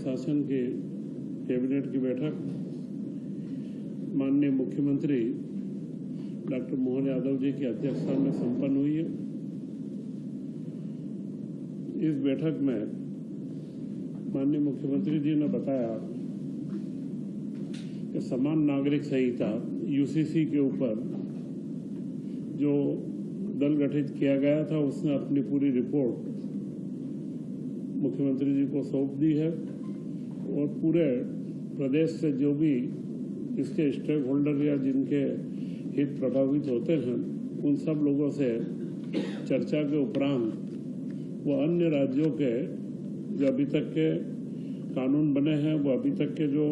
शासन के कैबिनेट की बैठक माननीय मुख्यमंत्री डॉक्टर मोहन यादव जी की अध्यक्षता में संपन्न हुई है। इस बैठक में माननीय मुख्यमंत्री जी ने बताया कि समान नागरिक संहिता यूसीसी के ऊपर जो दल गठित किया गया था उसने अपनी पूरी रिपोर्ट मुख्यमंत्री जी को सौंप दी है और पूरे प्रदेश से जो भी इसके स्टेक होल्डर या जिनके हित प्रभावित होते हैं उन सब लोगों से चर्चा के उपरांत वो अन्य राज्यों के जो अभी तक के कानून बने हैं, वो अभी तक के जो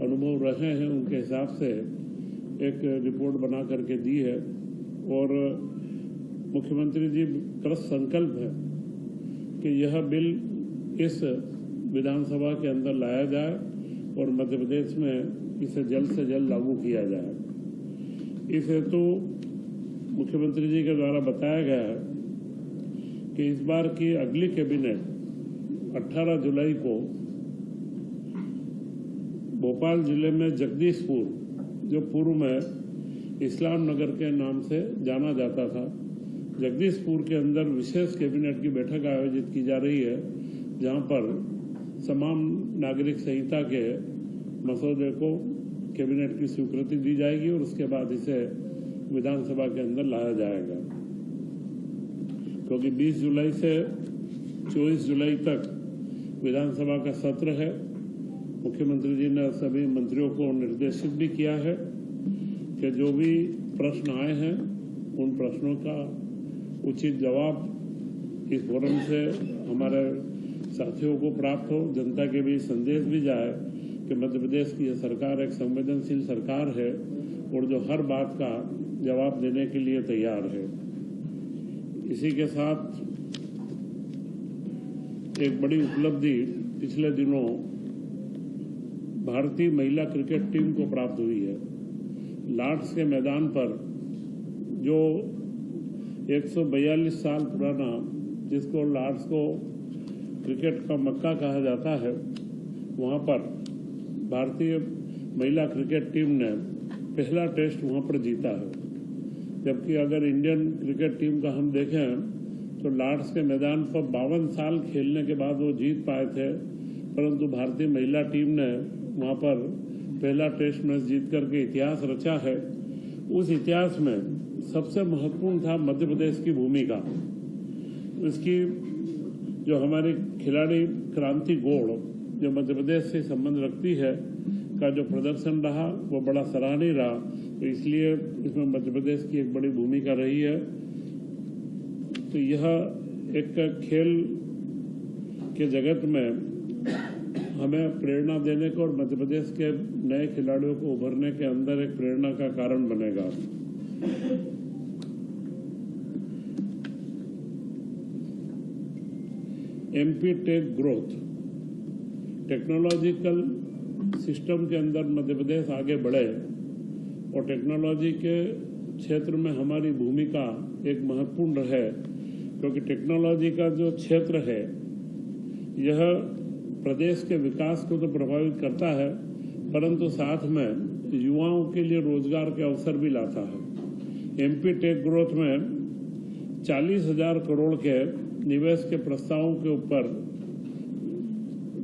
अनुभव रहे हैं उनके हिसाब से एक रिपोर्ट बना करके दी है। और मुख्यमंत्री जी कृत संकल्प है कि यह बिल इस विधानसभा के अंदर लाया जाए और मध्य प्रदेश में इसे जल्द से जल्द लागू किया जाए। इस हेतु मुख्यमंत्री जी के द्वारा बताया गया है कि इस बार की अगली कैबिनेट 18 जुलाई को भोपाल जिले में जगदीशपुर, जो पूर्व में इस्लाम नगर के नाम से जाना जाता था, जगदीशपुर के अंदर विशेष कैबिनेट की बैठक आयोजित की जा रही है, जहां पर समान नागरिक संहिता के मसौदे को कैबिनेट की स्वीकृति दी जाएगी और उसके बाद इसे विधानसभा के अंदर लाया जाएगा। क्योंकि 20 जुलाई से 24 जुलाई तक विधानसभा का सत्र है। मुख्यमंत्री जी ने सभी मंत्रियों को निर्देशित भी किया है कि जो भी प्रश्न आए हैं उन प्रश्नों का उचित जवाब इस फोरम से हमारे साथियों को प्राप्त हो, जनता के बीच संदेश भी जाए कि मध्य प्रदेश की यह सरकार एक संवेदनशील सरकार है और जो हर बात का जवाब देने के लिए तैयार है। इसी के साथ एक बड़ी उपलब्धि पिछले दिनों भारतीय महिला क्रिकेट टीम को प्राप्त हुई है। लॉर्ड्स के मैदान पर जो 142 साल पुराना, जिसको लॉर्ड्स को क्रिकेट का मक्का कहा जाता है, वहां पर भारतीय महिला क्रिकेट टीम ने पहला टेस्ट वहां पर जीता है। जबकि अगर इंडियन क्रिकेट टीम का हम देखें तो लॉर्ड्स के मैदान पर 52 साल खेलने के बाद वो जीत पाए थे, परंतु भारतीय महिला टीम ने वहां पर पहला टेस्ट मैच जीत करके इतिहास रचा है। उस इतिहास में सबसे महत्वपूर्ण था मध्य प्रदेश की भूमिका। इसकी जो हमारी खिलाड़ी क्रांति गौड़, जो मध्य प्रदेश से संबंध रखती है, का जो प्रदर्शन रहा वो बड़ा सराहनीय रहा। तो इसलिए इसमें मध्य प्रदेश की एक बड़ी भूमिका रही है। तो यह एक खेल के जगत में हमें प्रेरणा देने को और मध्य प्रदेश के नए खिलाड़ियों को उभरने के अंदर एक प्रेरणा का कारण बनेगा। MP tech growth, technological system के अंदर मध्य प्रदेश आगे बढ़े और टेक्नोलॉजी के क्षेत्र में हमारी भूमिका एक महत्वपूर्ण रहे, क्योंकि टेक्नोलॉजी का जो क्षेत्र है यह प्रदेश के विकास को तो प्रभावित करता है, परंतु साथ में युवाओं के लिए रोजगार के अवसर भी लाता है। एमपी टेक ग्रोथ में 40,000 करोड़ के निवेश के प्रस्तावों के ऊपर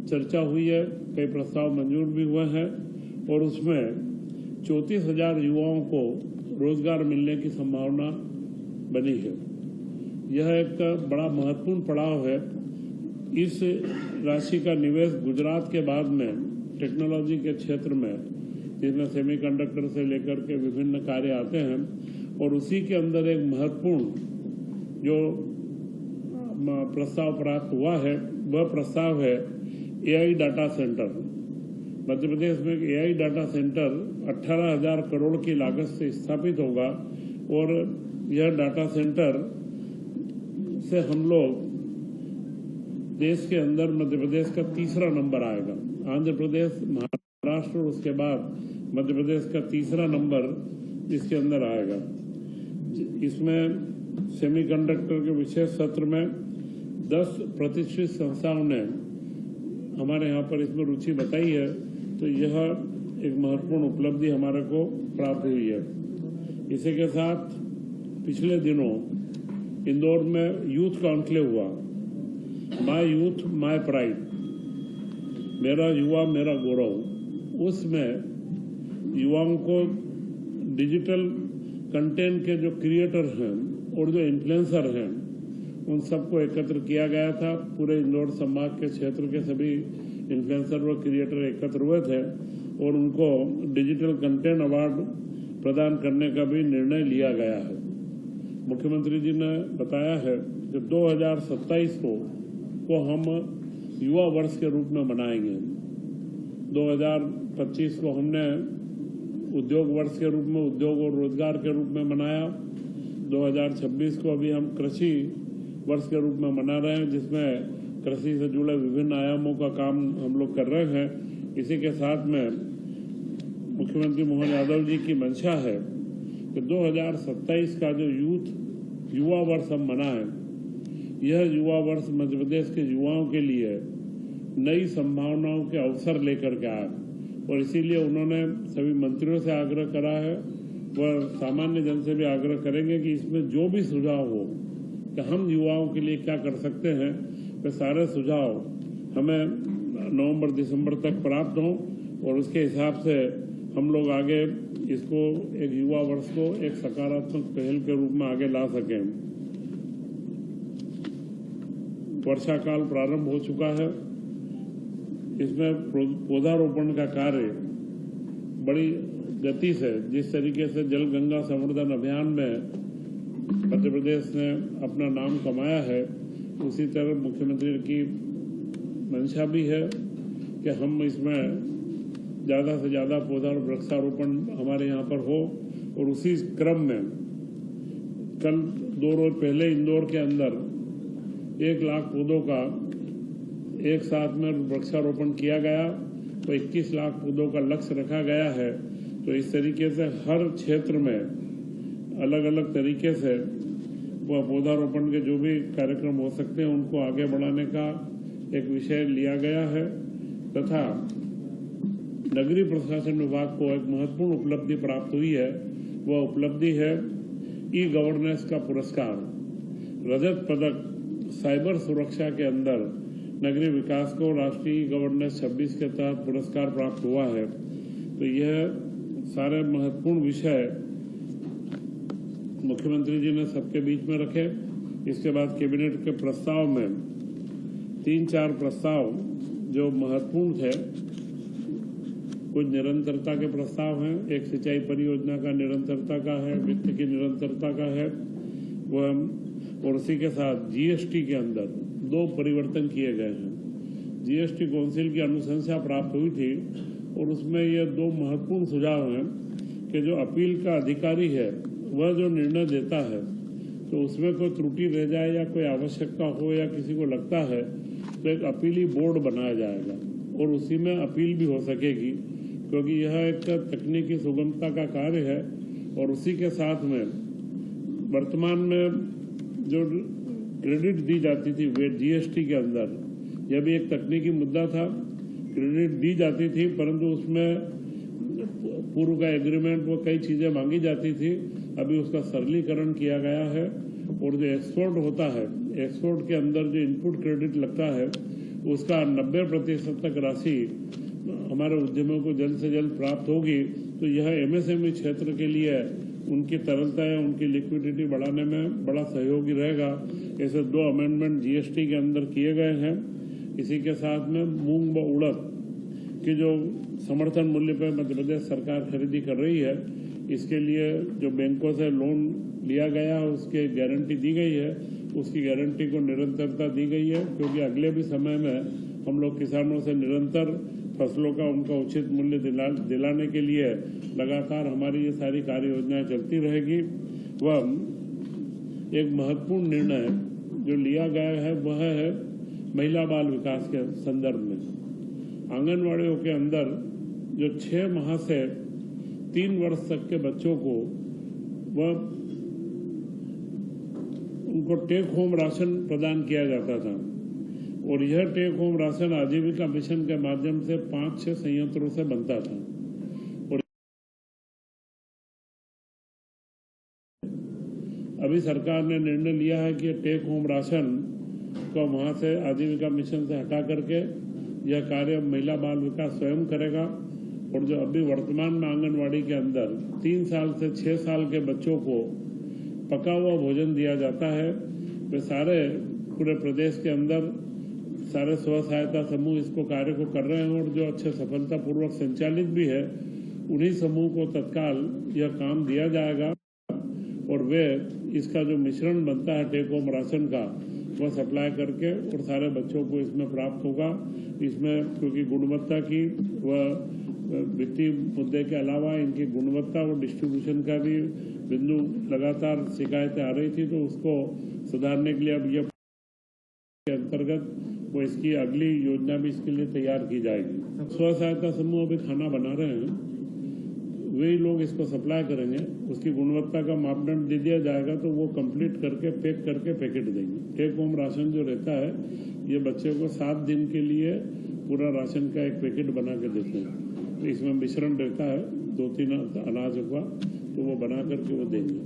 चर्चा हुई है, कई प्रस्ताव मंजूर भी हुए हैं और उसमें 34,000 युवाओं को रोजगार मिलने की संभावना बनी है। यह एक बड़ा महत्वपूर्ण पड़ाव है। इस राशि का निवेश गुजरात के बाद में टेक्नोलॉजी के क्षेत्र में, जिसमें सेमीकंडक्टर से लेकर के विभिन्न कार्य आते हैं, और उसी के अंदर एक महत्वपूर्ण जो प्रस्ताव प्राप्त हुआ है वह प्रस्ताव है AI data centre. Madhya Pradesh में एआई डाटा सेंटर 18,000 करोड़ की लागत से स्थापित होगा और यह डाटा सेंटर से हम लोग देश के अंदर मध्य प्रदेश का तीसरा नंबर आएगा। आंध्र प्रदेश, महाराष्ट्र और उसके बाद मध्य प्रदेश का तीसरा नंबर इसके अंदर आएगा। इसमें सेमीकंडक्टर के विशेष सत्र में 10 प्रतिष्ठित संस्थाओं ने हमारे यहाँ पर इसमें रुचि बताई है, तो यह एक महत्वपूर्ण उपलब्धि हमारे को प्राप्त हुई है। इसी के साथ पिछले दिनों इंदौर में यूथ कॉन्क्लेव हुआ, माय यूथ माय प्राइड, मेरा युवा मेरा गौरव। उसमें युवाओं को डिजिटल कंटेंट के जो क्रिएटर हैं और जो इन्फ्लुएंसर हैं उन सबको एकत्र किया गया था। पूरे इंदौर संभाग के क्षेत्र के सभी इन्फ्लुएंसर व क्रिएटर एकत्र हुए थे और उनको डिजिटल कंटेंट अवार्ड प्रदान करने का भी निर्णय लिया गया है। मुख्यमंत्री जी ने बताया है कि 2027 को हम युवा वर्ष के रूप में मनाएंगे। 2025 को हमने उद्योग वर्ष के रूप में, उद्योग और रोजगार के रूप में मनाया। 2026 को अभी हम कृषि वर्ष के रूप में मना रहे हैं, जिसमें कृषि से जुड़े विभिन्न आयामों का काम हम लोग कर रहे हैं। इसी के साथ में मुख्यमंत्री मोहन यादव जी की मंशा है कि 2027 का जो युवा वर्ष हम मनाएं, यह युवा वर्ष मध्य प्रदेश के युवाओं के लिए नई संभावनाओं के अवसर लेकर के आए और इसीलिए उन्होंने सभी मंत्रियों से आग्रह करा है, वह सामान्य जन से भी आग्रह करेंगे कि इसमें जो भी सुझाव हो कि हम युवाओं के लिए क्या कर सकते हैं, वे सारे सुझाव हमें नवंबर दिसंबर तक प्राप्त हों और उसके हिसाब से हम लोग आगे इसको एक युवा वर्ष को एक सकारात्मक पहल के रूप में आगे ला सकें। वर्षा काल प्रारंभ हो चुका है। इसमें पौधारोपण का कार्य बड़ी गति से, जिस तरीके से जल गंगा संवर्धन अभियान में मध्य प्रदेश ने अपना नाम कमाया है, उसी तरह मुख्यमंत्री की मंशा भी है कि हम इसमें ज़्यादा से ज़्यादा पौधा और वृक्षारोपण हमारे यहाँ पर हो। और उसी क्रम में कल 2 रोज पहले इंदौर के अंदर 1 लाख पौधों का एक साथ में वृक्षारोपण किया गया, तो 21 लाख पौधों का लक्ष्य रखा गया है। तो इस तरीके से हर क्षेत्र में अलग अलग तरीके से वह पौधारोपण के जो भी कार्यक्रम हो सकते हैं उनको आगे बढ़ाने का एक विषय लिया गया है। तथा नगरीय प्रशासन विभाग को एक महत्वपूर्ण उपलब्धि प्राप्त हुई है, वह उपलब्धि है ई गवर्नेंस का पुरस्कार। रजत पदक साइबर सुरक्षा के अंदर नगरीय विकास को राष्ट्रीय गवर्नेंस 26 के तहत पुरस्कार प्राप्त हुआ है। तो यह सारे महत्वपूर्ण विषय मुख्यमंत्री जी ने सबके बीच में रखे। इसके बाद कैबिनेट के प्रस्ताव में 3-4 प्रस्ताव जो महत्वपूर्ण थे, कुछ निरंतरता के प्रस्ताव हैं। एक सिंचाई परियोजना का निरंतरता का है, वित्त की निरंतरता का है वह, और उसी के साथ जीएसटी के अंदर 2 परिवर्तन किए गए हैं। जीएसटी काउंसिल की अनुशंसा प्राप्त हुई थी और उसमें ये 2 महत्वपूर्ण सुझाव हैं कि जो अपील का अधिकारी है वह जो निर्णय देता है, तो उसमें कोई त्रुटि रह जाए या कोई आवश्यकता हो या किसी को लगता है तो एक अपीली बोर्ड बनाया जाएगा और उसी में अपील भी हो सकेगी, क्योंकि यह एक तकनीकी सुगमता का कार्य है। और उसी के साथ में वर्तमान में जो क्रेडिट दी जाती थी वे जीएसटी के अंदर, यह भी एक तकनीकी मुद्दा था। क्रेडिट दी जाती थी परंतु उसमें पूर्व का एग्रीमेंट वो कई चीज़ें मांगी जाती थी, अभी उसका सरलीकरण किया गया है। और जो एक्सपोर्ट होता है, एक्सपोर्ट के अंदर जो इनपुट क्रेडिट लगता है उसका 90% तक राशि हमारे उद्यमियों को जल्द से जल्द प्राप्त होगी। तो यह एमएसएमई क्षेत्र के लिए उनकी तरलता या उनकी लिक्विडिटी बढ़ाने में बड़ा सहयोगी रहेगा। ऐसे 2 अमेंडमेंट जीएसटी के अंदर किए गए हैं। इसी के साथ में मूंग व उड़द की जो समर्थन मूल्य पर मध्य प्रदेश सरकार खरीदी कर रही है, इसके लिए जो बैंकों से लोन लिया गया है उसके गारंटी दी गई है, उसकी गारंटी को निरंतरता दी गई है, क्योंकि अगले भी समय में हम लोग किसानों से निरंतर फसलों का उनका उचित मूल्य दिलाने के लिए लगातार हमारी ये सारी कार्य योजनाएं चलती रहेगी। वह एक महत्वपूर्ण निर्णय जो लिया गया है वह है महिला बाल विकास के संदर्भ में आंगनवाड़ियों के अंदर जो 6 माह से 3 वर्ष तक के बच्चों को वह उनको टेक होम राशन प्रदान किया जाता था। और यह टेक होम राशन आजीविका मिशन के माध्यम से 5-6 संयंत्रों से बनता था। और अभी सरकार ने निर्णय लिया है कि टेक होम राशन को वहां से आजीविका मिशन से हटा करके यह कार्य महिला बाल विकास स्वयं करेगा। और जो अभी वर्तमान में आंगनवाड़ी के अंदर 3 साल से 6 साल के बच्चों को पका हुआ भोजन दिया जाता है, वे सारे पूरे प्रदेश के अंदर सारे स्व सहायता समूह इसको कार्य को कर रहे हैं और जो अच्छे सफलतापूर्वक संचालित भी है, उन्हीं समूह को तत्काल यह काम दिया जाएगा और वे इसका जो मिश्रण बनता है टेक होम राशन का वह सप्लाई करके और सारे बच्चों को इसमें प्राप्त होगा। इसमें क्योंकि गुणवत्ता की व वित्तीय मुद्दे के अलावा इनकी गुणवत्ता और डिस्ट्रीब्यूशन का भी बिंदु लगातार शिकायतें आ रही थी, तो उसको सुधारने के लिए अब यह के अंतर्गत वो इसकी अगली योजना भी इसके लिए तैयार की जाएगी। स्व सहायता समूह अभी खाना बना रहे हैं, वही लोग इसको सप्लाई करेंगे, उसकी गुणवत्ता का मापदंड दे दिया जाएगा तो वो कंप्लीट करके पैक करके पैकेट देंगे। टेक होम राशन जो रहता है ये बच्चे को 7 दिन के लिए पूरा राशन का एक पैकेट बना के देते हैं। तो इसमें मिश्रण रहता है 2-3 अनाज का, तो वो बना करके वो देंगे।